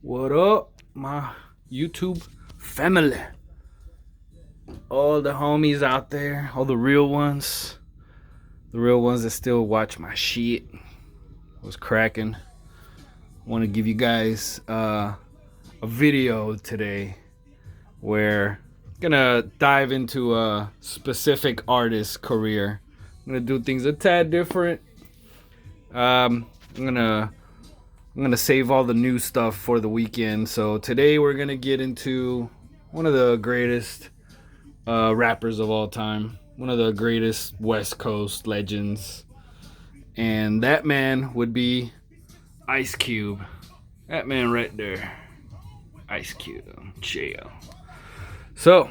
What up, my YouTube family? All the homies out there, all the real ones that still watch my shit. Was cracking. Want to give you guys a video today where I'm gonna dive into a specific artist's career. I'm gonna do things a tad different. I'm gonna save all the new stuff for the weekend. So today we're gonna get into one of the greatest rappers of all time, one of the greatest West Coast legends, and that man would be Ice Cube. That man right there, Ice Cube, jail. So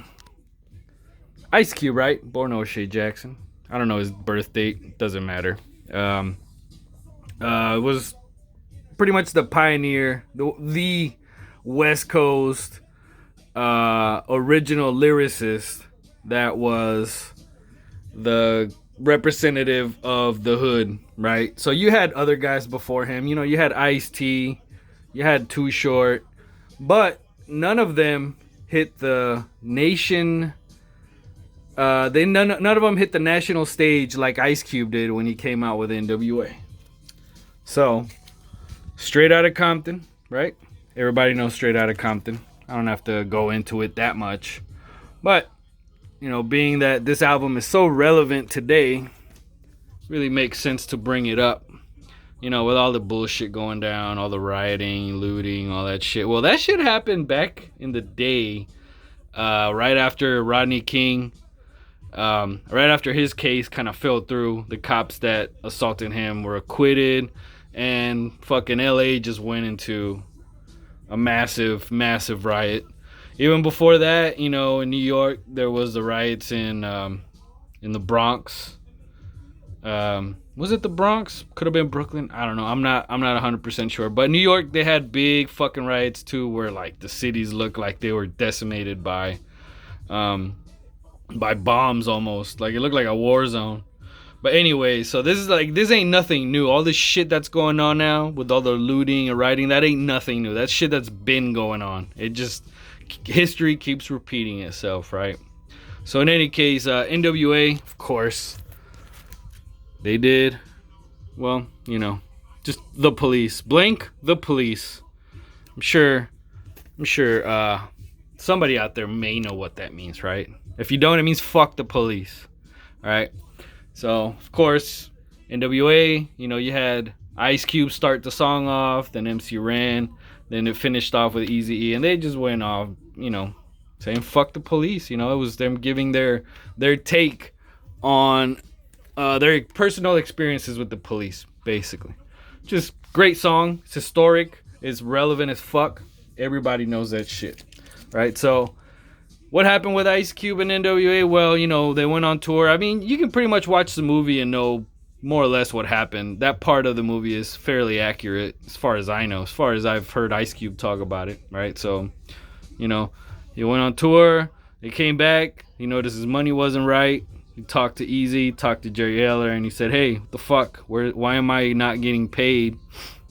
Ice Cube, right? Born O'Shea Jackson. I don't know his birth date. Doesn't matter. Was pretty much the pioneer, the West Coast original lyricist that was the representative of the hood, right? So you had other guys before him. You know, you had Ice-T, you had Too Short, but none of them hit the nation. None of them hit the national stage like Ice Cube did when he came out with NWA. So, straight out of Compton, right? Everybody knows Straight Outta Compton. I don't have to go into it that much. But, you know, being that this album is so relevant today, really makes sense to bring it up. You know, with all the bullshit going down, all the rioting, looting, all that shit. Well, that shit happened back in the day, right after Rodney King, right after his case kind of fell through. The cops that assaulted him were acquitted. And fucking LA just went into a massive riot. Even before that, you know, in New York, there was the riots in the Bronx. Was it the Bronx? Could have been Brooklyn. I don't know. I'm not 100% sure. But New York, they had big fucking riots too, where like the cities looked like they were decimated by bombs almost. Like it looked like a war zone. But anyway, so this ain't nothing new. All this shit that's going on now with all the looting and rioting, that ain't nothing new. That's shit that's been going on. It just, history keeps repeating itself, right? So in any case, NWA, of course, they did, well, you know, just the police. Blank the police. I'm sure somebody out there may know what that means, right? If you don't, it means fuck the police, all right? So, of course, NWA, you know, you had Ice Cube start the song off, then MC Ren, then it finished off with Eazy-E, and they just went off, you know, saying fuck the police. You know, it was them giving their take on their personal experiences with the police, basically. Just great song. It's historic. It's relevant as fuck. Everybody knows that shit, right? So, what happened with Ice Cube and NWA? Well, you know, they went on tour. I mean, you can pretty much watch the movie and know more or less what happened. That part of the movie is fairly accurate, as far as I know, as far as I've heard Ice Cube talk about it, right? So, you know, he went on tour. He came back. He noticed his money wasn't right. He talked to Eazy, talked to Jerry Eller, and he said, hey, what the fuck? Why am I not getting paid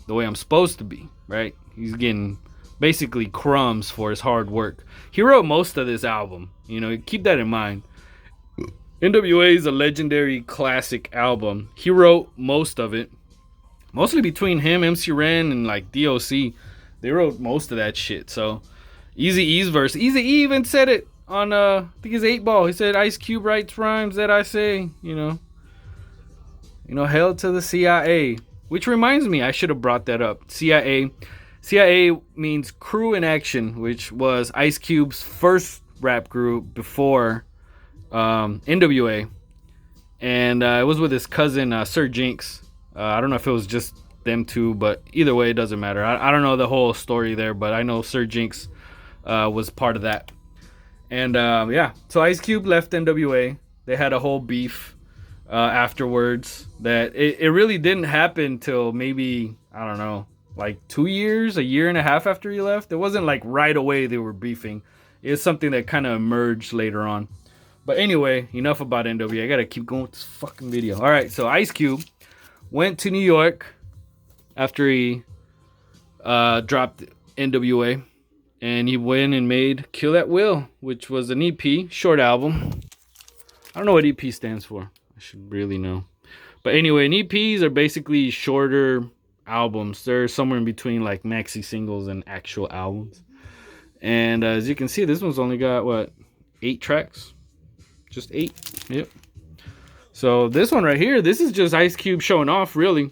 the way I'm supposed to be, right? He's getting basically crumbs for his hard work. He wrote most of this album, you know, keep that in mind. NWA is a legendary classic album. He wrote most of it, mostly between him, MC Ren, and like DOC. They wrote most of that shit. So Eazy-E's verse, Eazy-E even said it on I think his 8 Ball. He said Ice Cube writes rhymes that I say, you know, hell to the CIA. Which reminds me, I should have brought that up. CIA means Crew in Action, which was Ice Cube's first rap group before NWA. And it was with his cousin, Sir Jinx. I don't know if it was just them two, but either way, it doesn't matter. I don't know the whole story there, but I know Sir Jinx was part of that. And yeah, so Ice Cube left NWA. They had a whole beef afterwards that it really didn't happen till maybe, I don't know, like 2 years, a year and a half after he left. It wasn't like right away they were beefing. It was something that kind of emerged later on. But anyway, enough about NWA. I gotta keep going with this fucking video. All right, so Ice Cube went to New York after he dropped NWA, and he went and made Kill at Will, which was an EP, short album. I don't know what EP stands for. I should really know. But anyway, and EPs are basically shorter albums. They're somewhere in between like maxi singles and actual albums. And as you can see, this one's only got, what, 8 tracks? Just 8. Yep. So this one right here, this is just Ice Cube showing off, really.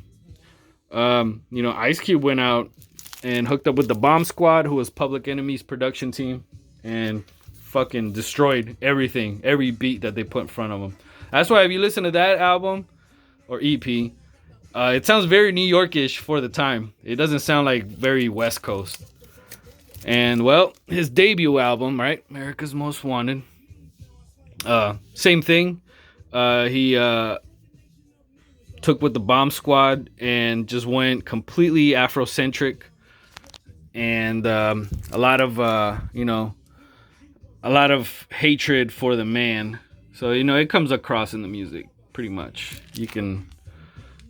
Ice Cube went out and hooked up with the Bomb Squad, who was Public Enemy's production team, and fucking destroyed everything, every beat that they put in front of them. That's why if you listen to that album or EP, it sounds very New Yorkish for the time. It doesn't sound like very West Coast. And well, his debut album, right, America's Most Wanted, same thing. He took with the Bomb Squad and just went completely Afrocentric, and a lot of hatred for the man. So it comes across in the music pretty much. You can,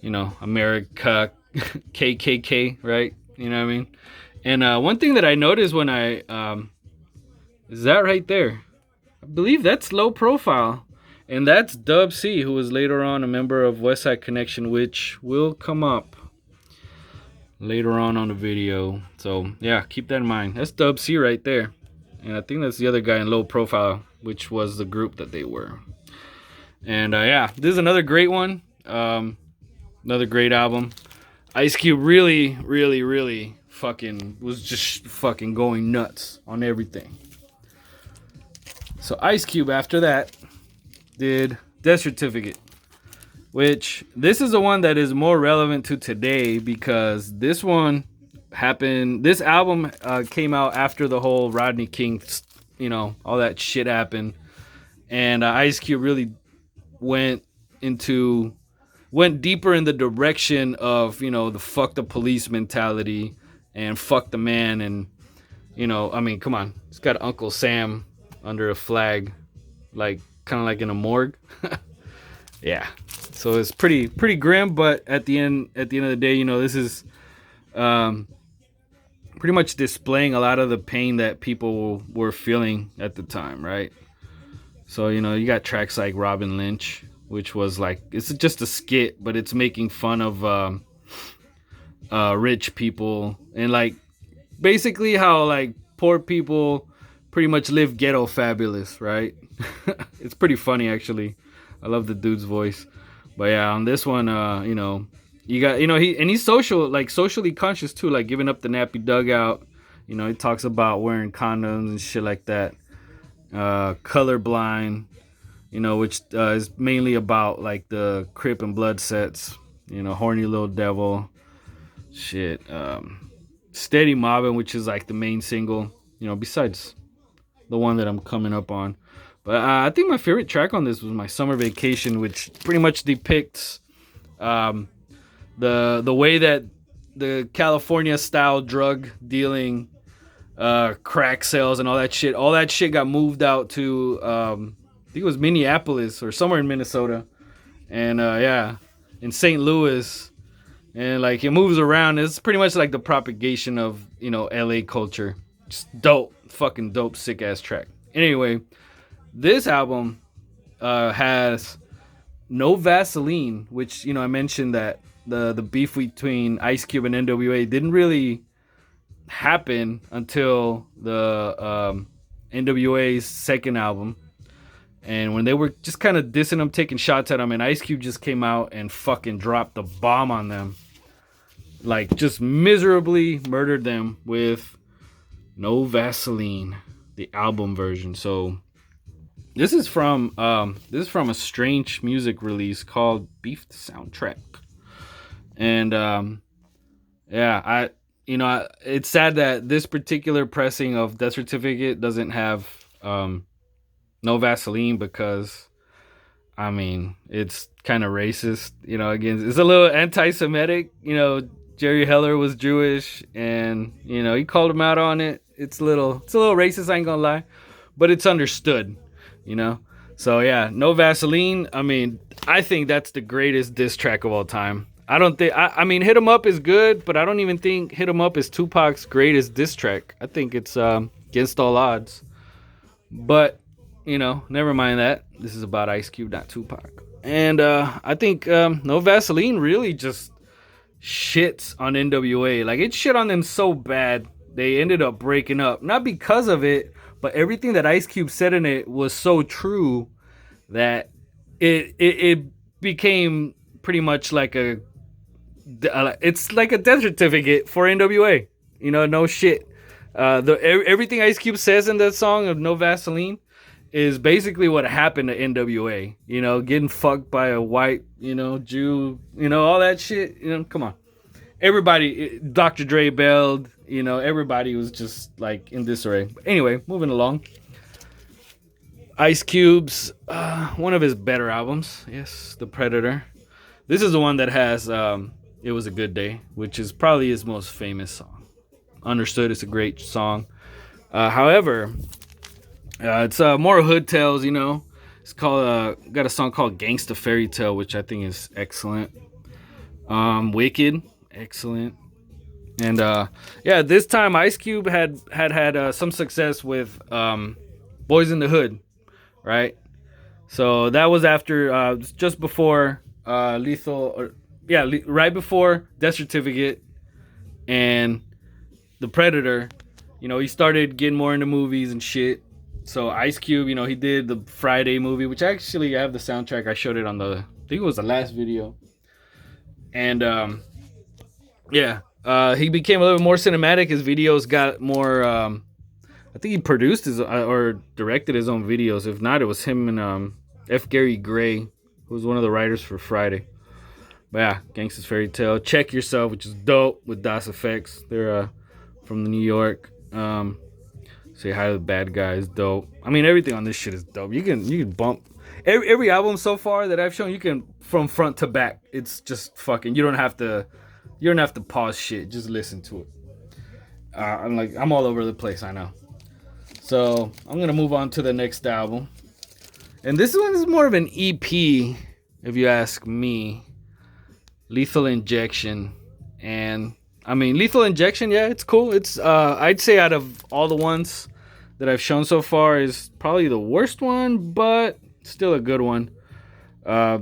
America, KKK, right? You know what I mean? And one thing that I noticed when is that right there? I believe that's Low Profile. And that's Dub C, who was later on a member of Westside Connection, which will come up later on the video. So, yeah, keep that in mind. That's Dub C right there. And I think that's the other guy in Low Profile, which was the group that they were. And, yeah, this is another great one. Another great album. Ice Cube really, really, really was just fucking going nuts on everything. So Ice Cube, after that, did Death Certificate, which this is the one that is more relevant to today, because this album came out after the whole Rodney King, all that shit happened, and Ice Cube really went deeper in the direction of the fuck the police mentality and fuck the man. And come on, it's got Uncle Sam under a flag, like kind of like in a morgue. Yeah, so it's pretty grim, but at the end of the day, this is pretty much displaying a lot of the pain that people were feeling at the time, right? So you got tracks like Robin Lynch, which was like, it's just a skit, but it's making fun of rich people, and like basically how like poor people pretty much live ghetto fabulous, right? It's pretty funny, actually. I love the dude's voice. But yeah, on this one, you got, he's socially conscious too, like giving up the nappy dugout. He talks about wearing condoms and shit like that. Colorblind, which is mainly about like the Crip and Blood sets. Horny Little Devil. Shit. Steady Mobbin', which is like the main single, besides the one that I'm coming up on. But I think my favorite track on this was My Summer Vacation, which pretty much depicts the way that the California style drug dealing, crack sales and all that shit got moved out to I think it was Minneapolis or somewhere in Minnesota, and in St. Louis, and like it moves around. It's pretty much like the propagation of LA culture. Just fucking dope, sick ass track. Anyway, this album has No Vaseline, which I mentioned that the beef between Ice Cube and NWA didn't really happen until the NWA's second album, and when they were just kind of dissing them, taking shots at them, and Ice Cube just came out and fucking dropped the bomb on them, like just miserably murdered them with No Vaseline, the album version. So this is from a Strange Music release called Beef the Soundtrack. And it's sad that this particular pressing of Death Certificate doesn't have No Vaseline, because it's kind of racist. Again, it's a little anti-Semitic. Jerry Heller was Jewish, and he called him out on it. It's a little racist, I ain't gonna lie, but it's understood. So yeah, No Vaseline. I think that's the greatest diss track of all time. I don't think. I mean, Hit 'Em Up is good, but I don't even think Hit 'Em Up is Tupac's greatest diss track. I think it's Against All Odds. But never mind that. This is about Ice Cube, not Tupac. And I think No Vaseline really just shits on NWA. Like, it shit on them so bad they ended up breaking up. Not because of it, but everything that Ice Cube said in it was so true that it became pretty much like it's like a death certificate for NWA. No shit. Everything Ice Cube says in that song of No Vaseline is basically what happened to NWA. Getting fucked by a white, Jew, all that shit. Come on. Everybody, Dr. Dre bailed, everybody was just like in disarray. But anyway, moving along. Ice Cube's one of his better albums. Yes, The Predator. This is the one that has It Was a Good Day, which is probably his most famous song. Understood, it's a great song. However, it's more hood tales, It's called got a song called Gangsta Fairy Tale, which I think is excellent. Wicked, excellent. And this time Ice Cube had some success with Boys in the Hood, right? So that was after just before right before Death Certificate and The Predator. He started getting more into movies and shit. So Ice Cube, he did the Friday movie, which actually I have the soundtrack. I showed it on I think it was the last video. And he became a little more cinematic. His videos got more. I think he produced or directed his own videos. If not, it was him and F. Gary Gray, who was one of the writers for Friday. But yeah, Gangsta's Fairy Tale. Check Yourself, which is dope with Das Effects. They're from New York. Say Hi to the Bad Guys, dope. I mean, everything on this shit is dope. You can bump every album so far that I've shown. You can from front to back. It's just fucking. You don't have to pause shit. Just listen to it. I'm all over the place. I know. So I'm gonna move on to the next album, and this one is more of an EP, if you ask me. Lethal Injection, and I mean Lethal Injection, yeah, it's cool. It's I'd say out of all the ones that I've shown so far is probably the worst one, but still a good one. I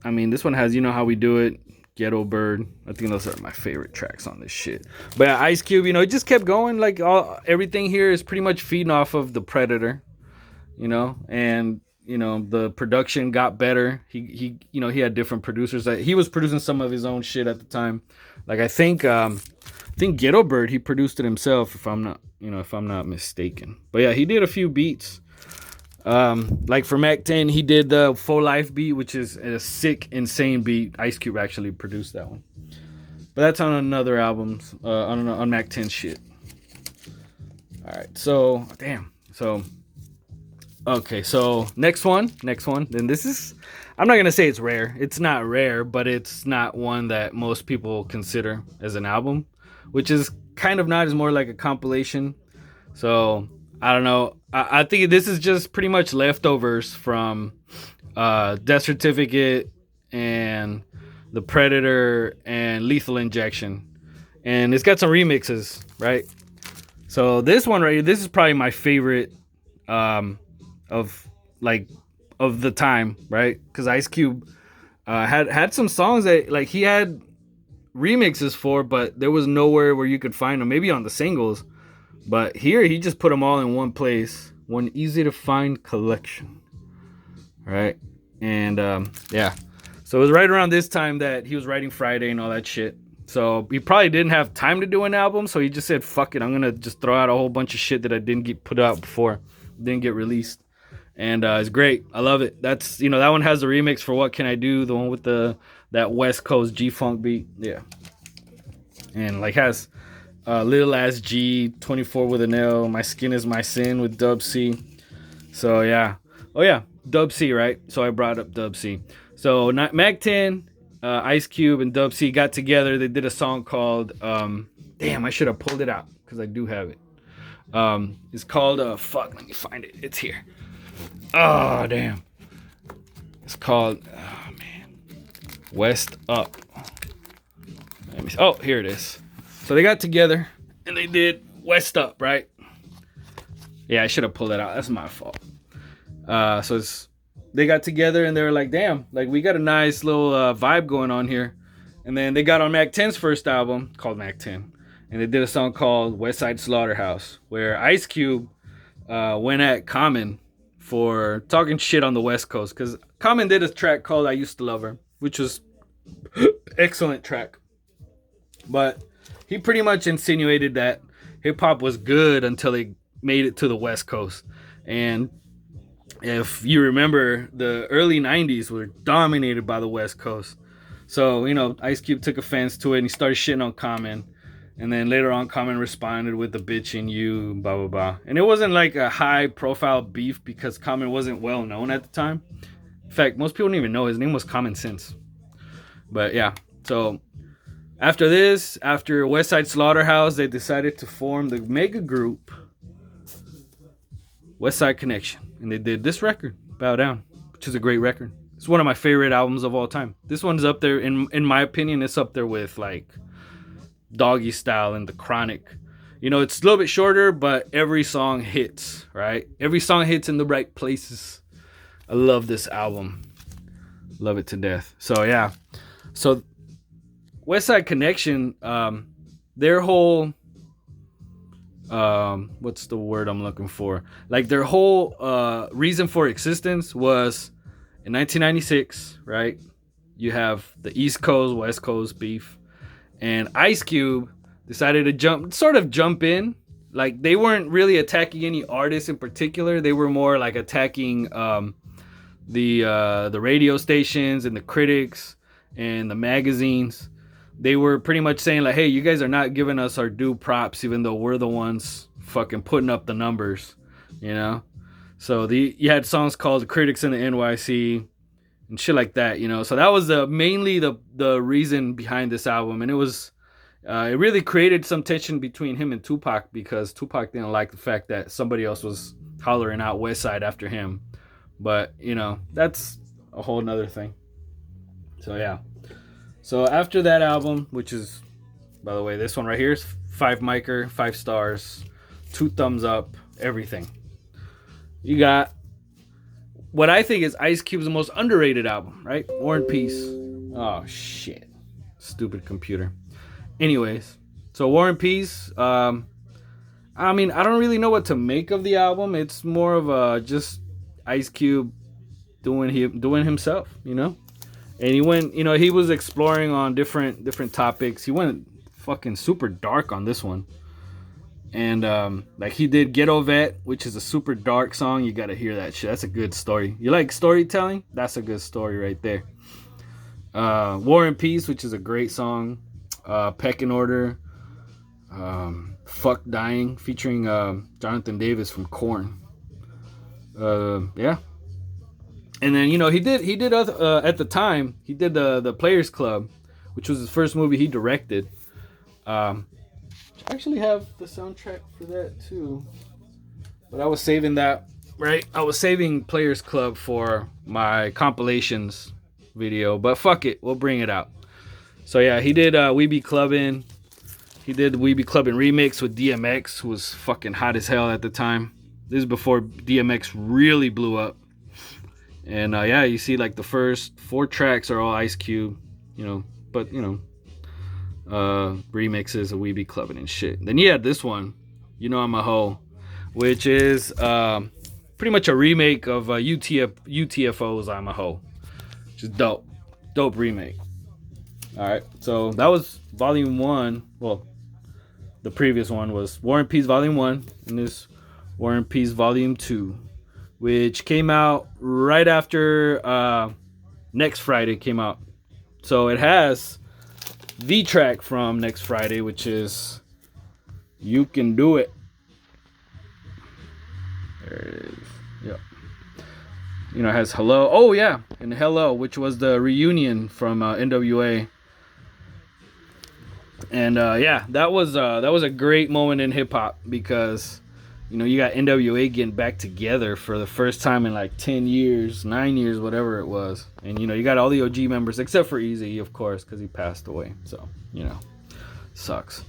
mean, this one has You Know How We Do It, Ghetto Bird. I think those are my favorite tracks on this shit. But yeah, Ice Cube, it just kept going. Like everything here is pretty much feeding off of The Predator, and the production got better. He had different producers. He was producing some of his own shit at the time. Like I think Ghetto Bird, he produced it himself, if I'm not mistaken. But yeah, he did a few beats. Like for Mac 10, he did the Full Life beat, which is a sick, insane beat. Ice Cube actually produced that one. But that's on another album, on Mac 10 shit. All right, so damn. Okay, so next one. And this is, I'm not gonna say it's rare. It's not rare, but it's not one that most people consider as an album, which is kind of not. It's more like a compilation. So I don't know. I think this is just pretty much leftovers from Death Certificate and The Predator and Lethal Injection, and it's got some remixes, right? So this one right here, this is probably my favorite. Of the time, right? Because Ice Cube had some songs that like he had remixes for, but there was nowhere where you could find them. Maybe on the singles, but here he just put them all in one place, one easy to find collection, right? And so it was right around this time that he was writing Friday and all that shit. So he probably didn't have time to do an album, so he just said, "Fuck it, I'm gonna just throw out a whole bunch of shit that I didn't get put out before, didn't get released." And it's great. I love it. That's that one has the remix for What Can I Do, the one with that West Coast G-Funk beat. Yeah. And like has Little Ass G, 24 with an L, My Skin Is My Sin with Dub C. So yeah. Oh yeah, Dub C, right? So I brought up Dub C. So Mac 10, Ice Cube and Dub C got together. They did a song called damn, I should have pulled it out because I do have it. It's called fuck, let me find it. It's here. Oh damn. It's called West Up. Let me see. Oh, here it is. So they got together and they did West Up, right? Yeah, I should have pulled that out. That's my fault. They got together and they were like, damn, like we got a nice little vibe going on here. And then they got on Mac 10's first album called Mac 10. And they did a song called Westside Slaughterhouse, where Ice Cube went at Common for talking shit on the West Coast. Because Common did a track called I Used to Love Her, which was excellent track. But he pretty much insinuated that hip hop was good until it made it to the West Coast. And if you remember, the early 90s were dominated by the West Coast. So, Ice Cube took offense to it and he started shitting on Common. And then later on, Common responded with the bitch in you, blah, blah, blah. And it wasn't like a high profile beef because Common wasn't well known at the time. In fact, most people didn't even know his name was Common Sense. But yeah, so after Westside Slaughterhouse, they decided to form the mega group Westside Connection. And they did this record, Bow Down, which is a great record. It's one of my favorite albums of all time. This one's up there, in my opinion, it's up there with like Doggy Style and The Chronic. It's a little bit shorter, but every song hits, right? Every song hits in the right places. I love this album. Love it to death. So yeah. So Westside Connection, their whole what's the word I'm looking for? Like their whole reason for existence was in 1996, right? You have the East Coast, West Coast beef. And Ice Cube decided to jump in. Like they weren't really attacking any artists in particular. They were more like attacking the radio stations and the critics and the magazines. They were pretty much saying like, hey, you guys are not giving us our due props, even though we're the ones fucking putting up the numbers, So you had songs called The Critics in the NYC and shit like that, So that was mainly the reason behind this album. And it was it really created some tension between him and Tupac because Tupac didn't like the fact that somebody else was hollering out Westside after him. But, that's a whole nother thing. So, yeah. So, after that album, which is, by the way, this one right here is 5 micer, 5 stars, 2 thumbs up, everything. You got what I think is Ice Cube's most underrated album, right? War and Peace. Oh, shit. Stupid computer. Anyways, so War and Peace, I don't really know what to make of the album. It's more of just Ice Cube doing himself, And he went, he was exploring on different topics. He went fucking super dark on this one. And like he did Ghetto Vet, which is a super dark song. You got to hear that shit. That's a good story. You like storytelling? That's a good story right there. War and Peace, which is a great song. Pecking Order. Fuck Dying, featuring Jonathan Davis from Korn. Yeah. And then, he did at the time, he did the Players Club, which was his first movie he directed. I actually have the soundtrack for that too. But I was saving that, right? I was saving Players Club for my compilations video, but fuck it, we'll bring it out. So yeah, he did We Be Clubbin'. He did the We Be Clubbin' remix with DMX, who was fucking hot as hell at the time. This is before DMX really blew up. And yeah, you see like the first 4 tracks are all Ice Cube, but remixes of We Be Clubbin' and shit. Then you had this one, I'm a Hoe, which is pretty much a remake of UTFO's I'm a Hoe. Which is dope remake. Alright, so that was volume 1. Well, the previous one was War and Peace volume 1, and this War and Peace volume 2, which came out right after Next Friday came out. So it has the track from Next Friday, which is You Can Do It. There it is. Yep. It has Hello. Oh yeah, and Hello, which was the reunion from NWA. And yeah, that was a great moment in hip hop because You know, you got NWA getting back together for the first time in like 10 years, 9 years, whatever it was. And, you know, you got all the OG members, except for Eazy-E, of course, because he passed away. So, you know, sucks.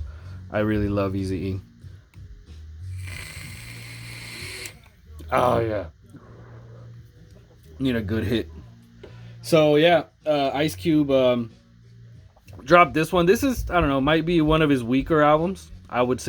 I really love Eazy-E. Oh, yeah. Need a good hit. So, yeah, Ice Cube dropped this one. This is, I don't know, might be one of his weaker albums. I would say